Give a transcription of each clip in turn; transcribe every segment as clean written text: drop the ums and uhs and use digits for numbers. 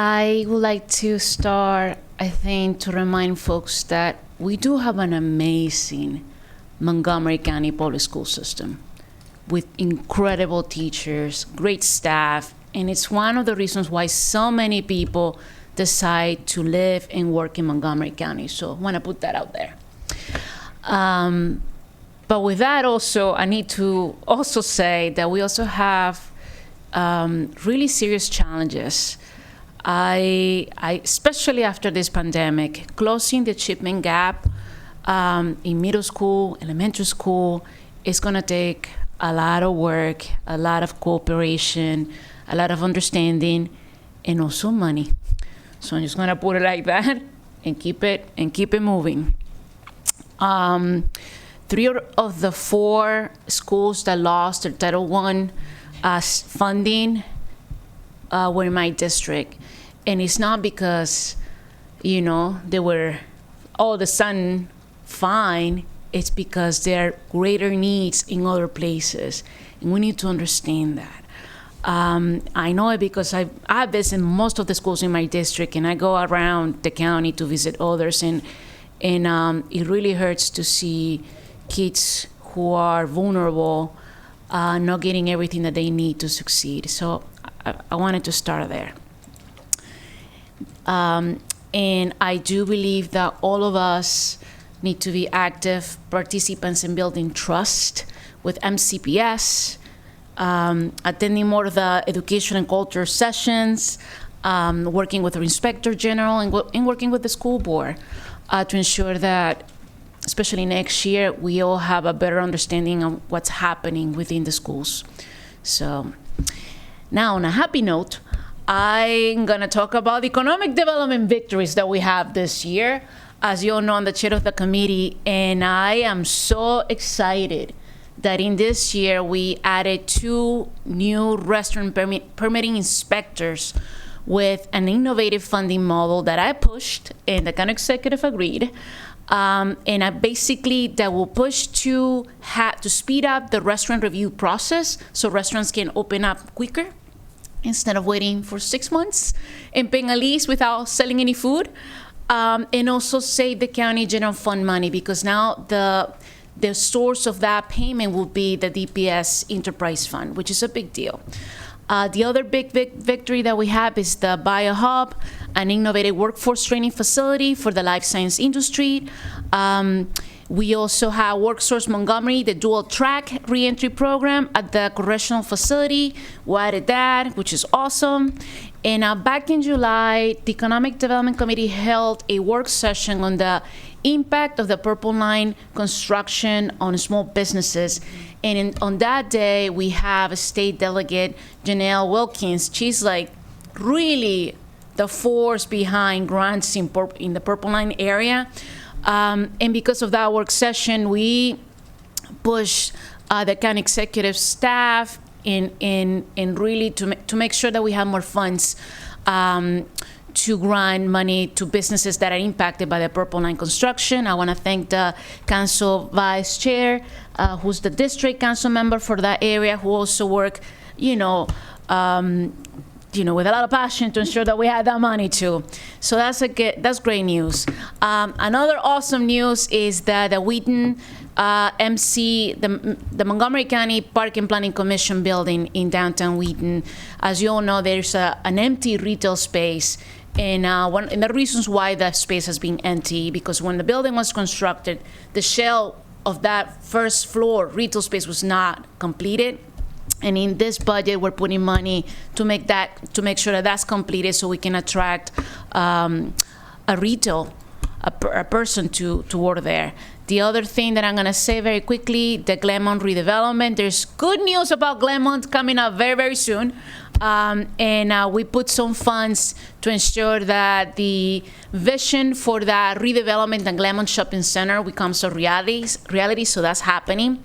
I would like to start, I think, to remind folks that we do have an amazing Montgomery County public school system with incredible teachers, great staff, and it's one of the reasons why so many people decide to live and work in Montgomery County. So I want to put that out there. But with that also, I need to also say that we also have really serious challenges. I especially after this pandemic, closing the achievement gap in middle school, elementary school, is gonna take a lot of work, a lot of cooperation, a lot of understanding, and also money. So I'm just gonna put it like that and keep it moving. 3 of the 4 schools that lost their Title I funding were in my district. And it's not because, they were all of a sudden fine. It's because there are greater needs in other places. And we need to understand that. I know it because I visit most of the schools in my district, and I go around the county to visit others. And it really hurts to see kids who are vulnerable not getting everything that they need to succeed. So I wanted to start there. And I do believe that all of us need to be active participants in building trust with MCPS, attending more of the education and culture sessions, working with our Inspector General, and working with the school board to ensure that, especially next year, we all have a better understanding of what's happening within the schools. So now, on a happy note, I'm gonna talk about the economic development victories that we have this year. As you all know, I'm the chair of the committee, and I am so excited that in this year we added 2 new restaurant permitting inspectors with an innovative funding model that I pushed and the county executive agreed. And I basically, that will push to speed up the restaurant review process so restaurants can open up quicker instead of waiting for 6 months and paying a lease without selling any food. And also save the county general fund money, because now the source of that payment will be the DPS Enterprise Fund, which is a big deal. The other big victory that we have is the BioHub, an innovative workforce training facility for the life science industry. We also have WorkSource Montgomery, the dual track reentry program at the correctional facility. We added that, which is awesome. And back in July, the Economic Development Committee held a work session on the impact of the Purple Line construction on small businesses. And on that day, we have a state delegate, Janelle Wilkins. She's like really the force behind grants in the Purple Line area. And because of that work session, we pushed the county executive staff in really to make sure that we have more funds to grant money to businesses that are impacted by the Purple Line construction. I want to thank the council vice chair, who's the district council member for that area, who also work, with a lot of passion to ensure that we had that money too. So that's great news. Another awesome news is that the Wheaton the Montgomery County Park and Planning Commission building in downtown Wheaton. As you all know, there's an empty retail space. And the reasons why that space has been empty, because when the building was constructed, the shell of that first floor retail space was not completed. And in this budget, we're putting money to make sure that that's completed, so we can attract a person to work there. The other thing that I'm going to say very quickly, the Glenmont redevelopment. There's good news about Glenmont coming up very, very soon. And we put some funds to ensure that the vision for that redevelopment and Glenmont Shopping Center becomes a reality, so that's happening.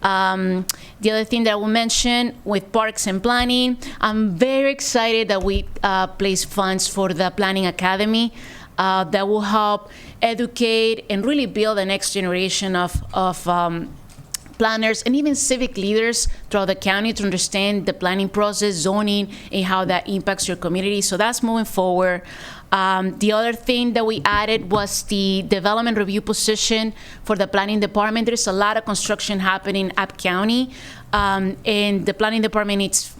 The other thing that I will mention with parks and planning, I'm very excited that we place funds for the Planning Academy that will help educate and really build the next generation of planners, and even civic leaders throughout the county to understand the planning process, zoning, and how that impacts your community. So that's moving forward. The other thing that we added was the development review position for the planning department. There's a lot of construction happening in App County, and the planning department needs,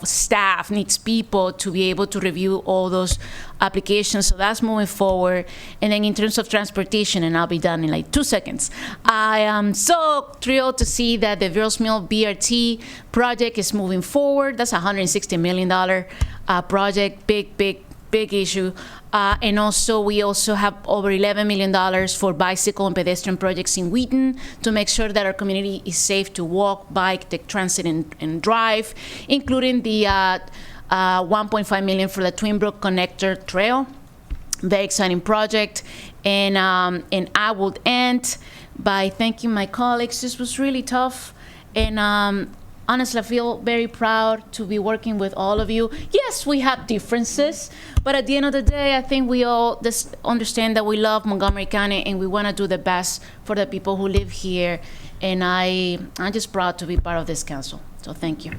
staff, needs people to be able to review all those applications. So that's moving forward. And then in terms of transportation, and I'll be done in like 2 seconds, I am so thrilled to see that the Veros Mill BRT project is moving forward. That's a $160 million project, big issue. And also, we also have over $11 million for bicycle and pedestrian projects in Wheaton to make sure that our community is safe to walk, bike, take transit, and drive, including the $1.5 million for the Twin Brook Connector Trail. Very exciting project. And I would end by thanking my colleagues. This was really tough. And honestly, I feel very proud to be working with all of you. Yes, we have differences, but at the end of the day, I think we all just understand that we love Montgomery County and we want to do the best for the people who live here. And I'm just proud to be part of this council. So thank you.